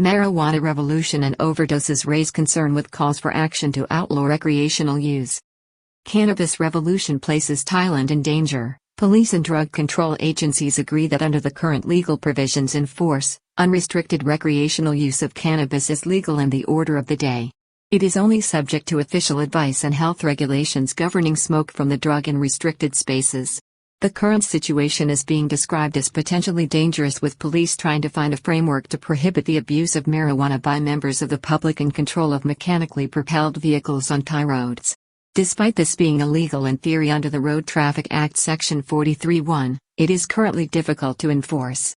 Marijuana revolution and overdoses raise concern with calls for action to outlaw recreational use. Cannabis revolution places Thailand in danger. Police and drug control agencies agree that under the current legal provisions in force, unrestricted recreational use of cannabis is legal and the order of the day. It is only subject to official advice and health regulations governing smoke from the drug in restricted spaces. The current situation is being described as potentially dangerous, with police trying to find a framework to prohibit the abuse of marijuana by members of the public and control of mechanically propelled vehicles on Thai roads. Despite this being illegal in theory under the Road Traffic Act Section 43(1), it is currently difficult to enforce.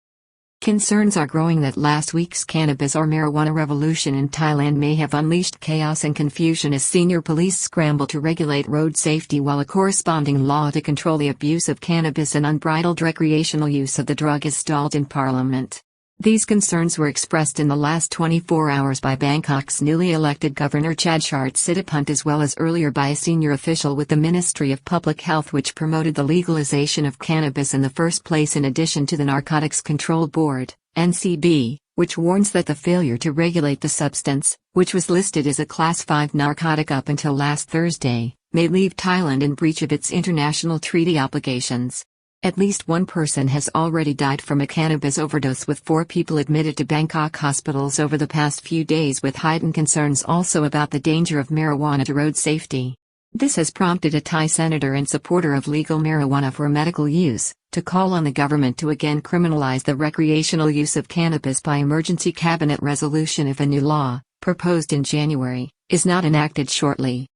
Concerns are growing that last week's cannabis or marijuana revolution in Thailand may have unleashed chaos and confusion as senior police scramble to regulate road safety while a corresponding law to control the abuse of cannabis and unbridled recreational use of the drug is stalled in Parliament. These concerns were expressed in the last 24 hours by Bangkok's newly elected Governor Chadchart Sitapont, as well as earlier by a senior official with the Ministry of Public Health, which promoted the legalization of cannabis in the first place, in addition to the Narcotics Control Board, NCB, which warns that the failure to regulate the substance, which was listed as a Class 5 narcotic up until last Thursday, may leave Thailand in breach of its international treaty obligations. At least one person has already died from a cannabis overdose, with 4 people admitted to Bangkok hospitals over the past few days, with heightened concerns also about the danger of marijuana to road safety. This has prompted a Thai senator and supporter of legal marijuana for medical use to call on the government to again criminalize the recreational use of cannabis by emergency cabinet resolution if a new law, proposed in January, is not enacted shortly.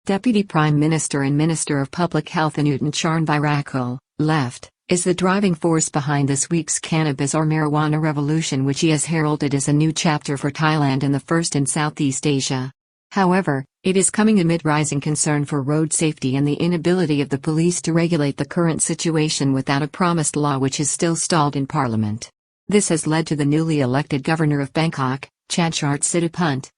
Deputy Prime Minister and Minister of Public Health Anutin Charnvirakul, left, is the driving force behind this week's cannabis or marijuana revolution, which he has heralded as a new chapter for Thailand and the first in Southeast Asia. However, it is coming amid rising concern for road safety and the inability of the police to regulate the current situation without a promised law, which is still stalled in Parliament. This has led to the newly elected governor of Bangkok, Chadchart Sitapont,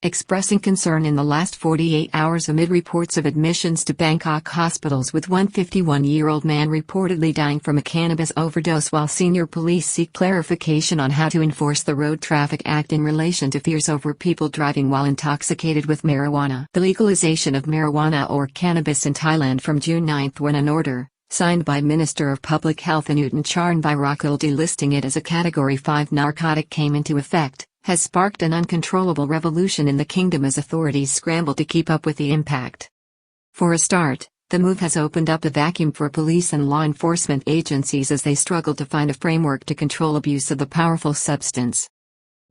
expressing concern in the last 48 hours amid reports of admissions to Bangkok hospitals, with one 51-year-old man reportedly dying from a cannabis overdose, while senior police seek clarification on how to enforce the Road Traffic Act in relation to fears over people driving while intoxicated with marijuana. The legalization of marijuana or cannabis in Thailand from June 9, when an order, signed by Minister of Public Health Anutin Charnvirakul delisting it as a Category 5 narcotic, came into effect, has sparked an uncontrollable revolution in the kingdom as authorities scramble to keep up with the impact. For a start, the move has opened up a vacuum for police and law enforcement agencies as they struggle to find a framework to control abuse of the powerful substance.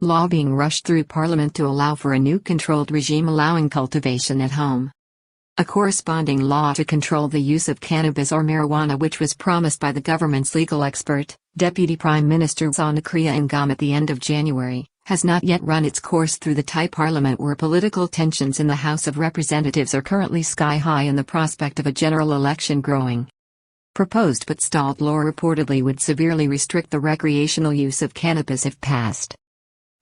Law being rushed through Parliament to allow for a new controlled regime allowing cultivation at home. A corresponding law to control the use of cannabis or marijuana, which was promised by the government's legal expert, Deputy Prime Minister Sonakria Ingam at the end of January, has not yet run its course through the Thai parliament, where political tensions in the House of Representatives are currently sky high and the prospect of a general election growing. Proposed but stalled law reportedly would severely restrict the recreational use of cannabis if passed.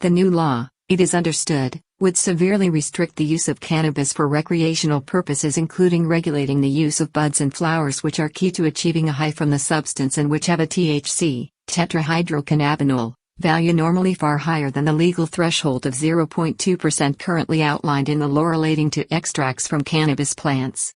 The new law, it is understood, would severely restrict the use of cannabis for recreational purposes, including regulating the use of buds and flowers, which are key to achieving a high from the substance and which have a THC, tetrahydrocannabinol, value normally far higher than the legal threshold of 0.2% currently outlined in the law relating to extracts from cannabis plants.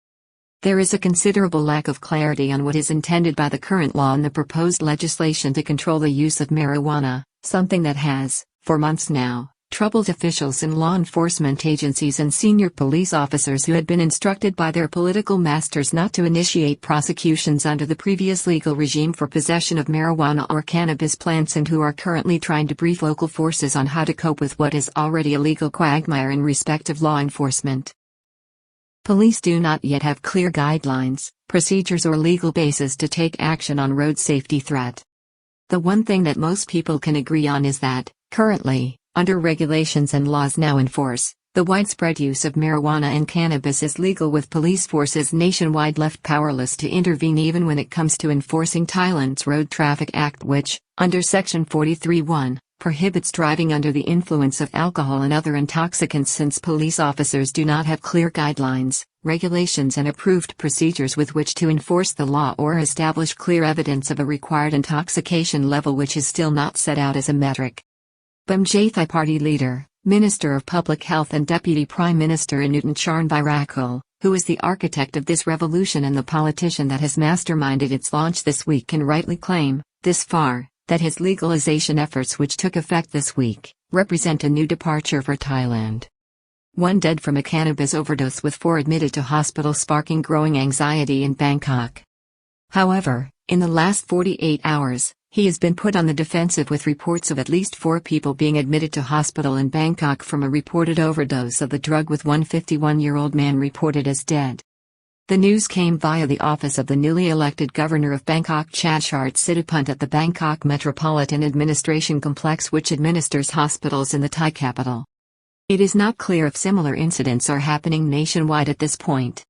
There is a considerable lack of clarity on what is intended by the current law and the proposed legislation to control the use of marijuana, something that has, for months now, troubled officials in law enforcement agencies and senior police officers who had been instructed by their political masters not to initiate prosecutions under the previous legal regime for possession of marijuana or cannabis plants, and who are currently trying to brief local forces on how to cope with what is already a legal quagmire in respect of law enforcement. Police do not yet have clear guidelines, procedures or legal basis to take action on road safety threat. The one thing that most people can agree on is that, currently, under regulations and laws now in force, the widespread use of marijuana and cannabis is legal, with police forces nationwide left powerless to intervene even when it comes to enforcing Thailand's Road Traffic Act, which, under Section 43(1), prohibits driving under the influence of alcohol and other intoxicants, since police officers do not have clear guidelines, regulations and approved procedures with which to enforce the law or establish clear evidence of a required intoxication level, which is still not set out as a metric. BMJThai Party leader, Minister of Public Health and Deputy Prime Minister Anutin Charnvirakul, who is the architect of this revolution and the politician that has masterminded its launch this week, can rightly claim, this far, that his legalization efforts, which took effect this week, represent a new departure for Thailand. One dead from a cannabis overdose, with 4 admitted to hospital, sparking growing anxiety in Bangkok. However, in the last 48 hours, he has been put on the defensive, with reports of at least 4 people being admitted to hospital in Bangkok from a reported overdose of the drug, with one 51-year-old man reported as dead. The news came via the office of the newly elected governor of Bangkok, Chadchart Siddhapunt, at the Bangkok Metropolitan Administration Complex, which administers hospitals in the Thai capital. It is not clear if similar incidents are happening nationwide at this point.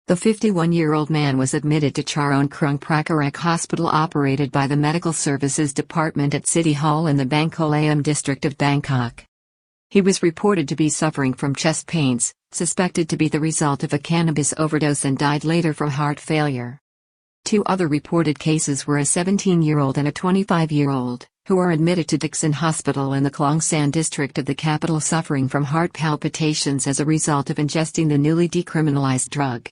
The 51-year-old man was admitted to Charoen Krung Prakarek Hospital, operated by the Medical Services Department at City Hall in the Bangkolam district of Bangkok. He was reported to be suffering from chest pains, suspected to be the result of a cannabis overdose, and died later from heart failure. 2 other reported cases were a 17-year-old and a 25-year-old, who are admitted to Dixon Hospital in the Klongsan district of the capital, suffering from heart palpitations as a result of ingesting the newly decriminalized drug.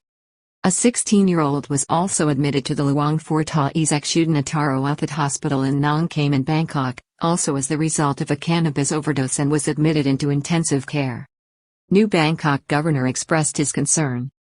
A 16-year-old was also admitted to the Luang Phorta Isaac Shudanataro Outhat Hospital in Nong Kham in Bangkok, also as the result of a cannabis overdose, and was admitted into intensive care. New Bangkok governor expressed his concern.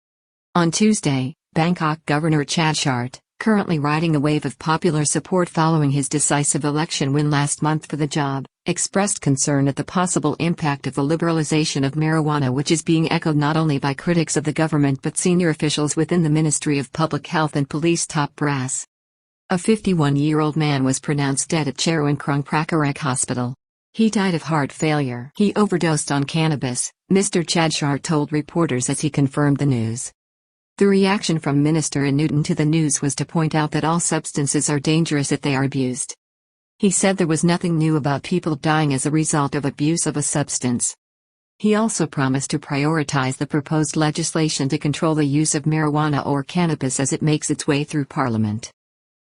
On Tuesday, Bangkok Governor Chadchart, currently riding a wave of popular support following his decisive election win last month for the job, expressed concern at the possible impact of the liberalization of marijuana, which is being echoed not only by critics of the government but senior officials within the Ministry of Public Health and police top brass. A 51-year-old man was pronounced dead at Charoen Krung Prakarek Hospital. He died of heart failure. He overdosed on cannabis, Mr. Chadchart told reporters as he confirmed the news. The reaction from Minister Anutin to the news was to point out that all substances are dangerous if they are abused. He said there was nothing new about people dying as a result of abuse of a substance. He also promised to prioritize the proposed legislation to control the use of marijuana or cannabis as it makes its way through Parliament.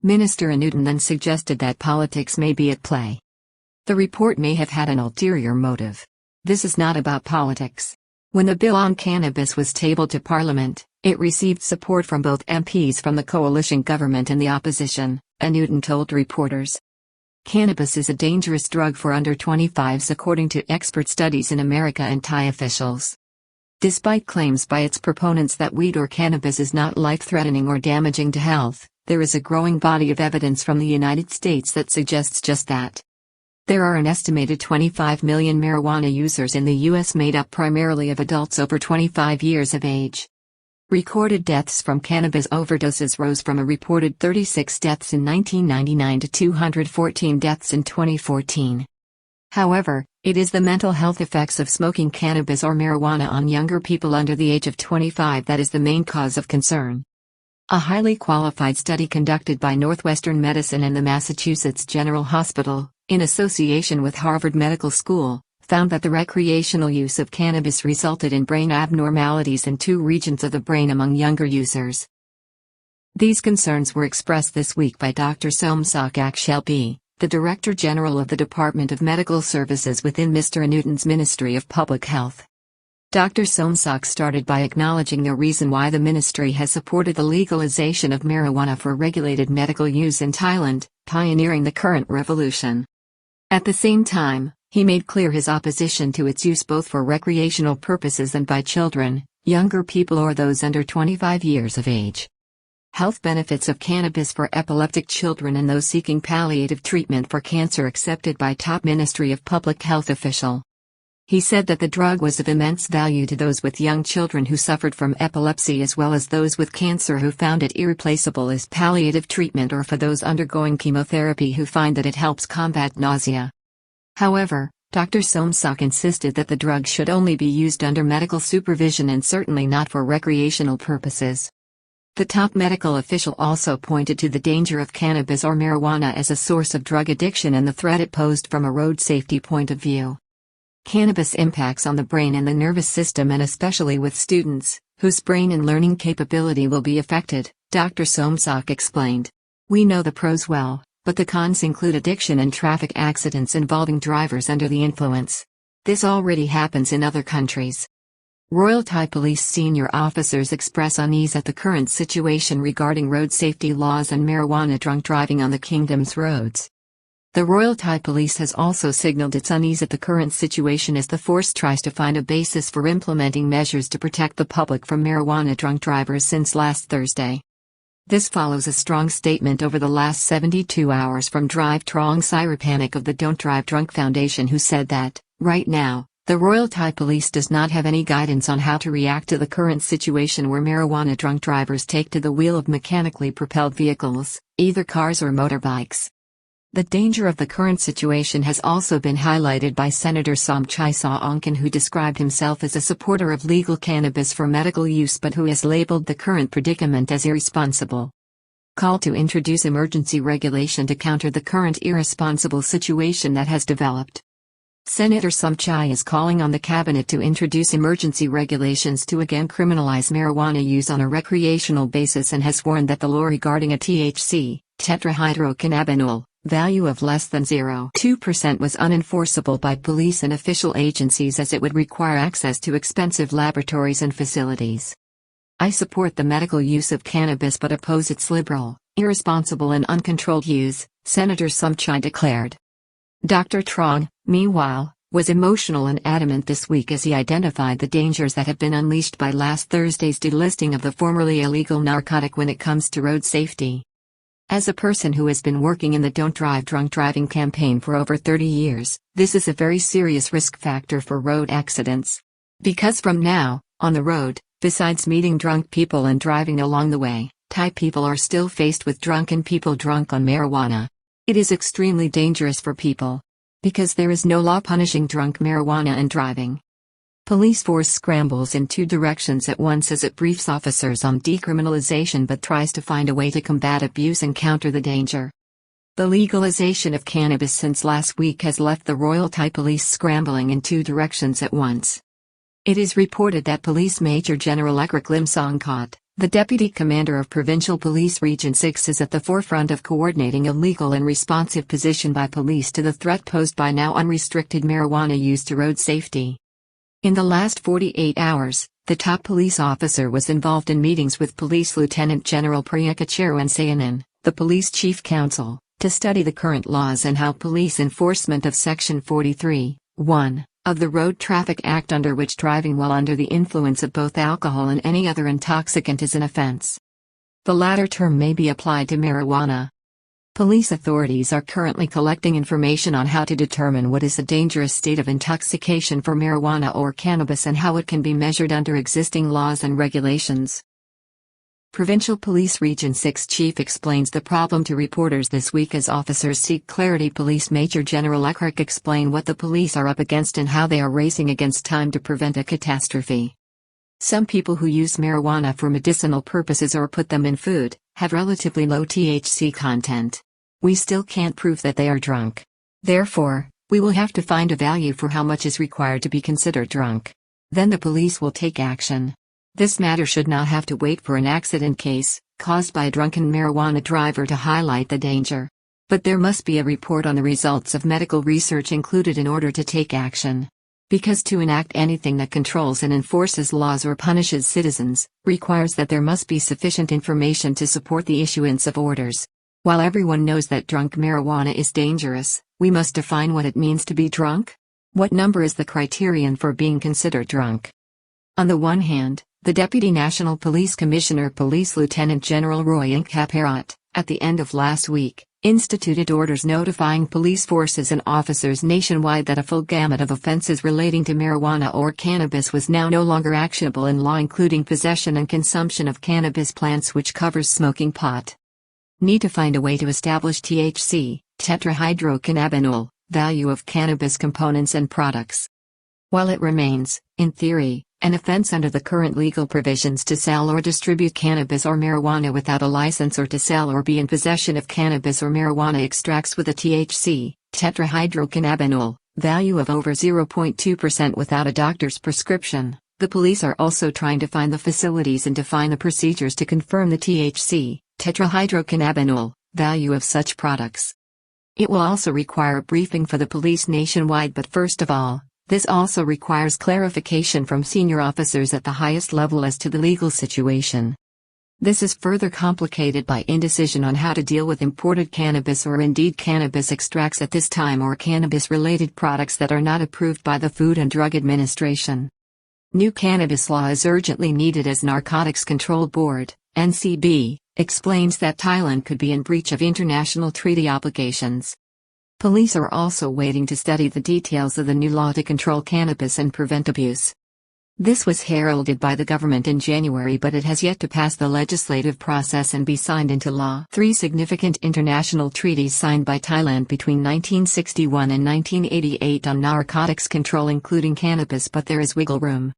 Minister Anutin then suggested that politics may be at play. The report may have had an ulterior motive. This is not about politics. When the bill on cannabis was tabled to Parliament, it received support from both MPs from the coalition government and the opposition, Anutin told reporters. Cannabis is a dangerous drug for under 25s, according to expert studies in America and Thai officials. Despite claims by its proponents that weed or cannabis is not life-threatening or damaging to health, there is a growing body of evidence from the United States that suggests just that. There are an estimated 25 million marijuana users in the U.S., made up primarily of adults over 25 years of age. Recorded deaths from cannabis overdoses rose from a reported 36 deaths in 1999 to 214 deaths in 2014. However, it is the mental health effects of smoking cannabis or marijuana on younger people under the age of 25 that is the main cause of concern. A highly qualified study conducted by Northwestern Medicine and the Massachusetts General Hospital, in association with Harvard Medical School, found that the recreational use of cannabis resulted in brain abnormalities in 2 regions of the brain among younger users. These concerns were expressed this week by Dr. Somsak Akshelpi, the Director General of the Department of Medical Services within Mr. Anutin's Ministry of Public Health. Dr. Somsak started by acknowledging the reason why the ministry has supported the legalization of marijuana for regulated medical use in Thailand, pioneering the current revolution. At the same time, he made clear his opposition to its use both for recreational purposes and by children, younger people or those under 25 years of age. Health benefits of cannabis for epileptic children and those seeking palliative treatment for cancer accepted by top Ministry of Public Health official. He said that the drug was of immense value to those with young children who suffered from epilepsy, as well as those with cancer who found it irreplaceable as palliative treatment, or for those undergoing chemotherapy who find that it helps combat nausea. However, Dr. Somsak insisted that the drug should only be used under medical supervision and certainly not for recreational purposes. The top medical official also pointed to the danger of cannabis or marijuana as a source of drug addiction and the threat it posed from a road safety point of view. Cannabis impacts on the brain and the nervous system, and especially with students, whose brain and learning capability will be affected, Dr. Somsak explained. We know the pros well, but the cons include addiction and traffic accidents involving drivers under the influence. This already happens in other countries. Royal Thai Police senior officers express unease at the current situation regarding road safety laws and marijuana drunk driving on the kingdom's roads. The Royal Thai Police has also signaled its unease at the current situation as the force tries to find a basis for implementing measures to protect the public from marijuana drunk drivers since last Thursday. This follows a strong statement over the last 72 hours from Drive Trong Sirapanic of the Don't Drive Drunk Foundation, who said that, right now, the Royal Thai Police does not have any guidance on how to react to the current situation where marijuana drunk drivers take to the wheel of mechanically propelled vehicles, either cars or motorbikes. The danger of the current situation has also been highlighted by Senator Somchai Saongkan, who described himself as a supporter of legal cannabis for medical use but who has labeled the current predicament as irresponsible. Call to introduce emergency regulation to counter the current irresponsible situation that has developed. Senator Somchai is calling on the cabinet to introduce emergency regulations to again criminalize marijuana use on a recreational basis, and has warned that the law regarding a THC, tetrahydrocannabinol, value of less than 0.2% was unenforceable by police and official agencies, as it would require access to expensive laboratories and facilities. I support the medical use of cannabis but oppose its liberal, irresponsible and uncontrolled use, Senator Somchai declared. Dr. Trong, meanwhile, was emotional and adamant this week as he identified the dangers that have been unleashed by last Thursday's delisting of the formerly illegal narcotic when it comes to road safety. As a person who has been working in the Don't Drive Drunk Driving campaign for over 30 years, this is a very serious risk factor for road accidents. Because from now, on the road, besides meeting drunk people and driving along the way, Thai people are still faced with drunken people drunk on marijuana. It is extremely dangerous for people. Because there is no law punishing drunk marijuana and driving. Police force scrambles in two directions at once as it briefs officers on decriminalization but tries to find a way to combat abuse and counter the danger. The legalization of cannabis since last week has left the Royal Thai Police scrambling in two directions at once. It is reported that Police Major General Ekrik Lim Songkot, the Deputy Commander of Provincial Police Region 6, is at the forefront of coordinating a legal and responsive position by police to the threat posed by now unrestricted marijuana use to road safety. In the last 48 hours, the top police officer was involved in meetings with Police Lieutenant General Priyakacharan Sayanan, the Police Chief Counsel, to study the current laws and how police enforcement of Section 43(1) of the Road Traffic Act, under which driving while under the influence of both alcohol and any other intoxicant is an offense. The latter term may be applied to marijuana. Police authorities are currently collecting information on how to determine what is a dangerous state of intoxication for marijuana or cannabis and how it can be measured under existing laws and regulations. Provincial Police Region 6 Chief explains the problem to reporters this week as officers seek clarity. Police Major General Ekrik explained what the police are up against and how they are racing against time to prevent a catastrophe. Some people who use marijuana for medicinal purposes or put them in food have relatively low THC content. We still can't prove that they are drunk. Therefore, we will have to find a value for how much is required to be considered drunk. Then the police will take action. This matter should not have to wait for an accident case caused by a drunken marijuana driver to highlight the danger. But there must be a report on the results of medical research included in order to take action. Because to enact anything that controls and enforces laws or punishes citizens requires that there must be sufficient information to support the issuance of orders. While everyone knows that drunk marijuana is dangerous, we must define what it means to be drunk. What number is the criterion for being considered drunk? On the one hand, the Deputy National Police Commissioner Police Lieutenant General Roy Inkaparat, at the end of last week, instituted orders notifying police forces and officers nationwide that a full gamut of offenses relating to marijuana or cannabis was now no longer actionable in law, including possession and consumption of cannabis plants, which covers smoking pot. Need to find a way to establish THC, tetrahydrocannabinol, value of cannabis components and products. While it remains, in theory, an offense under the current legal provisions to sell or distribute cannabis or marijuana without a license, or to sell or be in possession of cannabis or marijuana extracts with a THC, tetrahydrocannabinol, value of over 0.2% without a doctor's prescription, the police are also trying to find the facilities and define the procedures to confirm the THC, tetrahydrocannabinol, value of such products. It will also require a briefing for the police nationwide, but first of all, this also requires clarification from senior officers at the highest level as to the legal situation. This is further complicated by indecision on how to deal with imported cannabis or indeed cannabis extracts at this time, or cannabis-related products that are not approved by the Food and Drug Administration. New cannabis law is urgently needed as Narcotics Control Board, NCB, explains that Thailand could be in breach of international treaty obligations. Police are also waiting to study the details of the new law to control cannabis and prevent abuse. This was heralded by the government in January, but it has yet to pass the legislative process and be signed into law. 3 significant international treaties signed by Thailand between 1961 and 1988 on narcotics control, including cannabis, but there is wiggle room.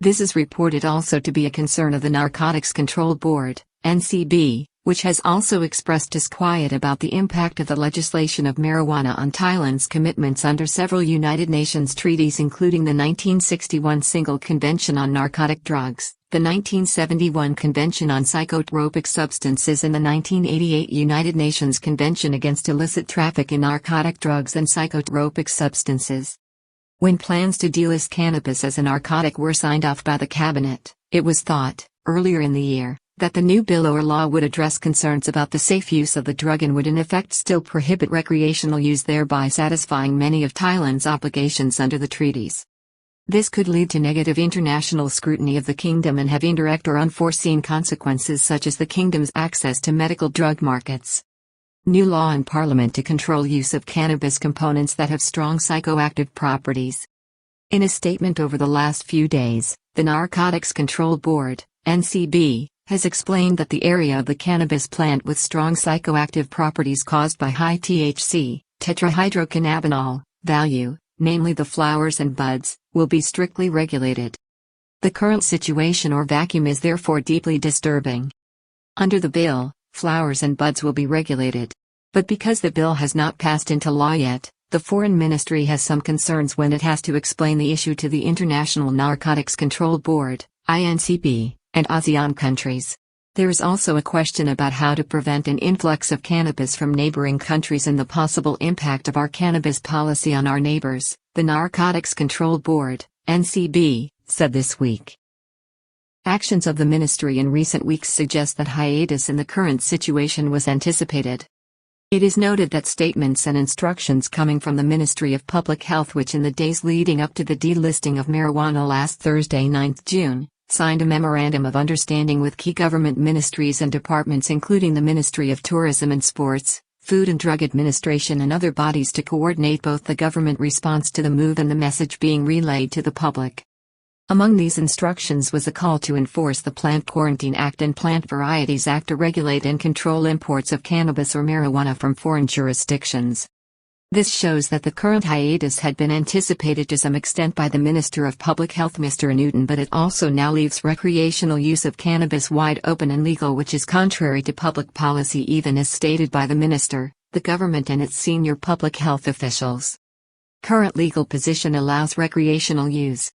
This is reported also to be a concern of the Narcotics Control Board, NCB, which has also expressed disquiet about the impact of the legislation of marijuana on Thailand's commitments under several United Nations treaties, including the 1961 Single Convention on Narcotic Drugs, the 1971 Convention on Psychotropic Substances, and the 1988 United Nations Convention against Illicit Traffic in Narcotic Drugs and Psychotropic Substances. When plans to delist cannabis as a narcotic were signed off by the cabinet, it was thought, earlier in the year, that the new bill or law would address concerns about the safe use of the drug and would in effect still prohibit recreational use, thereby satisfying many of Thailand's obligations under the treaties. This could lead to negative international scrutiny of the kingdom and have indirect or unforeseen consequences, such as the kingdom's access to medical drug markets. New law in Parliament to control use of cannabis components that have strong psychoactive properties. In a statement over the last few days, the Narcotics Control Board, NCB, has explained that the area of the cannabis plant with strong psychoactive properties caused by high THC, tetrahydrocannabinol, value, namely the flowers and buds, will be strictly regulated. The current situation or vacuum is therefore deeply disturbing. Under the bill, flowers and buds will be regulated. But because the bill has not passed into law yet, the Foreign Ministry has some concerns when it has to explain the issue to the International Narcotics Control Board, INCB, and ASEAN countries. There is also a question about how to prevent an influx of cannabis from neighboring countries and the possible impact of our cannabis policy on our neighbors, the Narcotics Control Board, NCB, said this week. Actions of the ministry in recent weeks suggest that hiatus in the current situation was anticipated. It is noted that statements and instructions coming from the Ministry of Public Health, which in the days leading up to the delisting of marijuana last Thursday 9 June, signed a memorandum of understanding with key government ministries and departments, including the Ministry of Tourism and Sports, Food and Drug Administration and other bodies, to coordinate both the government response to the move and the message being relayed to the public. Among these instructions was a call to enforce the Plant Quarantine Act and Plant Varieties Act to regulate and control imports of cannabis or marijuana from foreign jurisdictions. This shows that the current hiatus had been anticipated to some extent by the Minister of Public Health Mr. Newton, but it also now leaves recreational use of cannabis wide open and legal, which is contrary to public policy, even as stated by the Minister, the government and its senior public health officials. Current legal position allows recreational use.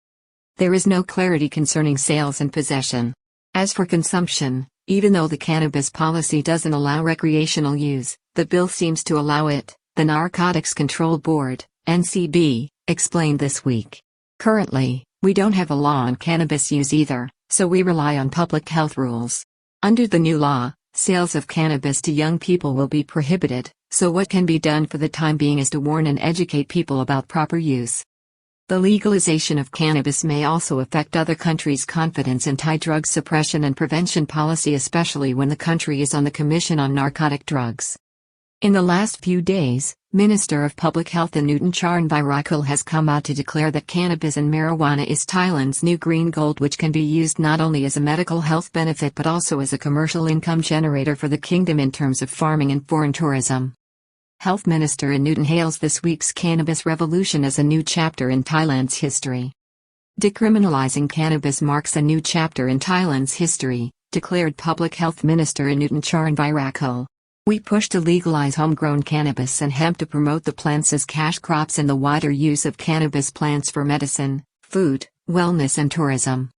There is no clarity concerning sales and possession. As for consumption, even though the cannabis policy doesn't allow recreational use, the bill seems to allow it, the Narcotics Control Board, NCB, explained this week. Currently, we don't have a law on cannabis use either, so we rely on public health rules. Under the new law, sales of cannabis to young people will be prohibited, so what can be done for the time being is to warn and educate people about proper use. The legalization of cannabis may also affect other countries' confidence in Thai drug suppression and prevention policy, especially when the country is on the Commission on Narcotic Drugs. In the last few days, Minister of Public Health Anutin Charnvirakul has come out to declare that cannabis and marijuana is Thailand's new green gold, which can be used not only as a medical health benefit but also as a commercial income generator for the kingdom in terms of farming and foreign tourism. Health Minister Anutin hails this week's cannabis revolution as a new chapter in Thailand's history. Decriminalizing cannabis marks a new chapter in Thailand's history, declared Public Health Minister Anutin Charnvirakul. We push to legalize homegrown cannabis and hemp to promote the plants as cash crops and the wider use of cannabis plants for medicine, food, wellness and tourism.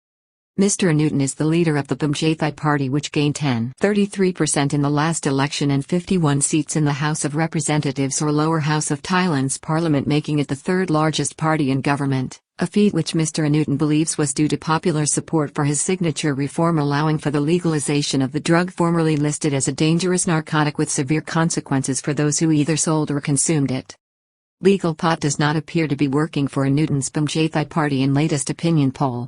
Mr. Newton is the leader of the BMJP party, which gained 33% in the last election and 51 seats in the House of Representatives or lower house of Thailand's parliament, making it the third largest party in government, a feat which Mr. Newton believes was due to popular support for his signature reform allowing for the legalization of the drug formerly listed as a dangerous narcotic with severe consequences for those who either sold or consumed it. Legal pot does not appear to be working for Newton's BMJP party in latest opinion poll.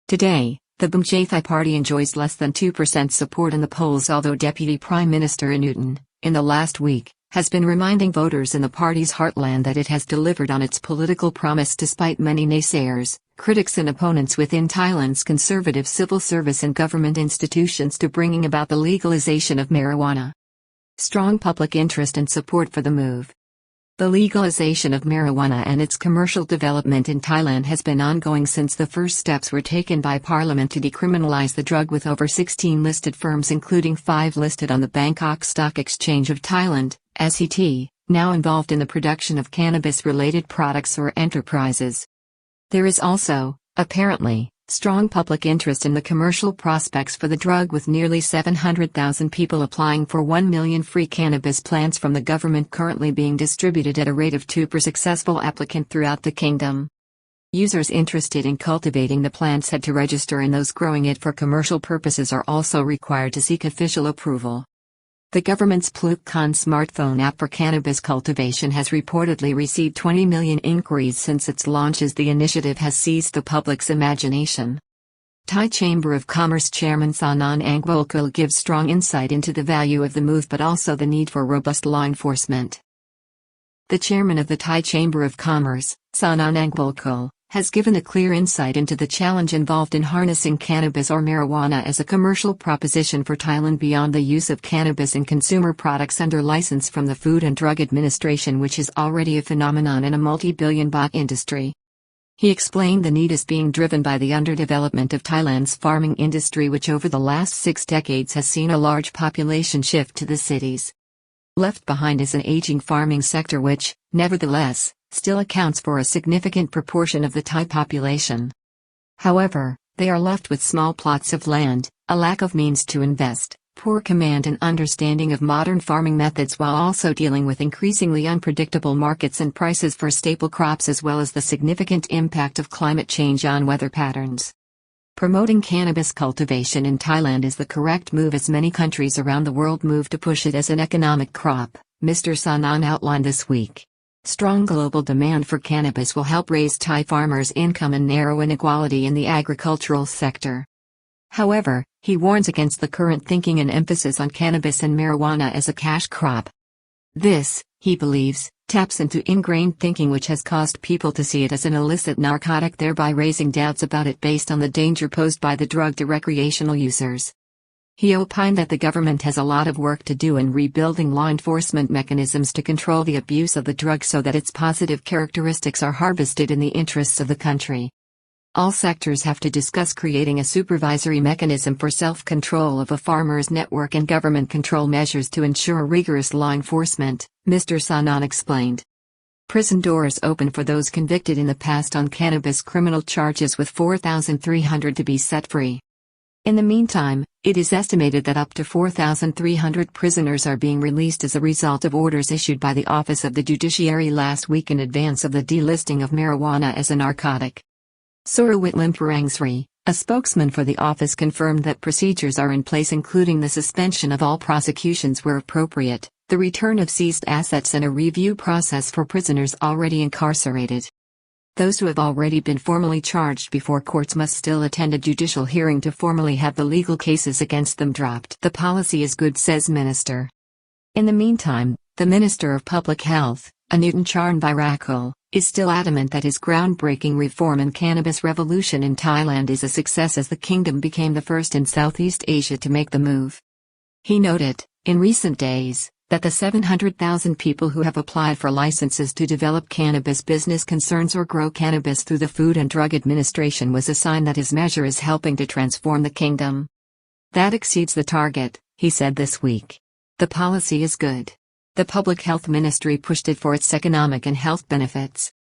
Today, the BMJP party enjoys less than 2% support in the polls, although Deputy Prime Minister Newton, in the last week, has been reminding voters in the party's heartland that it has delivered on its political promise despite many naysayers, critics and opponents within Thailand's conservative civil service and government institutions to bringing about the legalization of marijuana. Strong public interest and support for the move. The legalization of marijuana and its commercial development in Thailand has been ongoing since the first steps were taken by Parliament to decriminalize the drug, with over 16 listed firms, including 5 listed on the Bangkok Stock Exchange of Thailand, SET, now involved in the production of cannabis-related products or enterprises. There is also, apparently, strong public interest in the commercial prospects for the drug, with nearly 700,000 people applying for 1 million free cannabis plants from the government currently being distributed at a rate of 2 per successful applicant throughout the kingdom. Users interested in cultivating the plants had to register, and those growing it for commercial purposes are also required to seek official approval. The government's Plukkan smartphone app for cannabis cultivation has reportedly received 20 million inquiries since its launch, as the initiative has seized the public's imagination. Thai Chamber of Commerce Chairman Sanan Angwolkul gives strong insight into the value of the move but also the need for robust law enforcement. The chairman of the Thai Chamber of Commerce, Sanan Angwolkul, has given a clear insight into the challenge involved in harnessing cannabis or marijuana as a commercial proposition for Thailand beyond the use of cannabis in consumer products under license from the Food and Drug Administration, which is already a phenomenon in a multi-billion baht industry. He explained the need is being driven by the underdevelopment of Thailand's farming industry, which over the last 6 decades has seen a large population shift to the cities. Left behind is an aging farming sector which, nevertheless, still accounts for a significant proportion of the Thai population. However, they are left with small plots of land, a lack of means to invest, poor command and understanding of modern farming methods, while also dealing with increasingly unpredictable markets and prices for staple crops, as well as the significant impact of climate change on weather patterns. Promoting cannabis cultivation in Thailand is the correct move, as many countries around the world move to push it as an economic crop, Mr. Sanan outlined this week. Strong global demand for cannabis will help raise Thai farmers' income and narrow inequality in the agricultural sector. However, he warns against the current thinking and emphasis on cannabis and marijuana as a cash crop. This, he believes, taps into ingrained thinking which has caused people to see it as an illicit narcotic, thereby raising doubts about it based on the danger posed by the drug to recreational users. He opined that the government has a lot of work to do in rebuilding law enforcement mechanisms to control the abuse of the drug so that its positive characteristics are harvested in the interests of the country. All sectors have to discuss creating a supervisory mechanism for self-control of a farmers' network and government control measures to ensure rigorous law enforcement, Mr. Sanan explained. Prison doors open for those convicted in the past on cannabis criminal charges, with 4,300 to be set free. In the meantime, it is estimated that up to 4,300 prisoners are being released as a result of orders issued by the Office of the Judiciary last week in advance of the delisting of marijuana as a narcotic. Surawit Limporangsri, a spokesman for the office, confirmed that procedures are in place, including the suspension of all prosecutions where appropriate, the return of seized assets, and a review process for prisoners already incarcerated. Those who have already been formally charged before courts must still attend a judicial hearing to formally have the legal cases against them dropped. The policy is good, says Minister. In the meantime, the Minister of Public Health, Anutin Charnvirakul, is still adamant that his groundbreaking reform and cannabis revolution in Thailand is a success, as the kingdom became the first in Southeast Asia to make the move. He noted, in recent days, that the 700,000 people who have applied for licenses to develop cannabis business concerns or grow cannabis through the Food and Drug Administration was a sign that his measure is helping to transform the kingdom. That exceeds the target, he said this week. The policy is good. The Public Health Ministry pushed it for its economic and health benefits.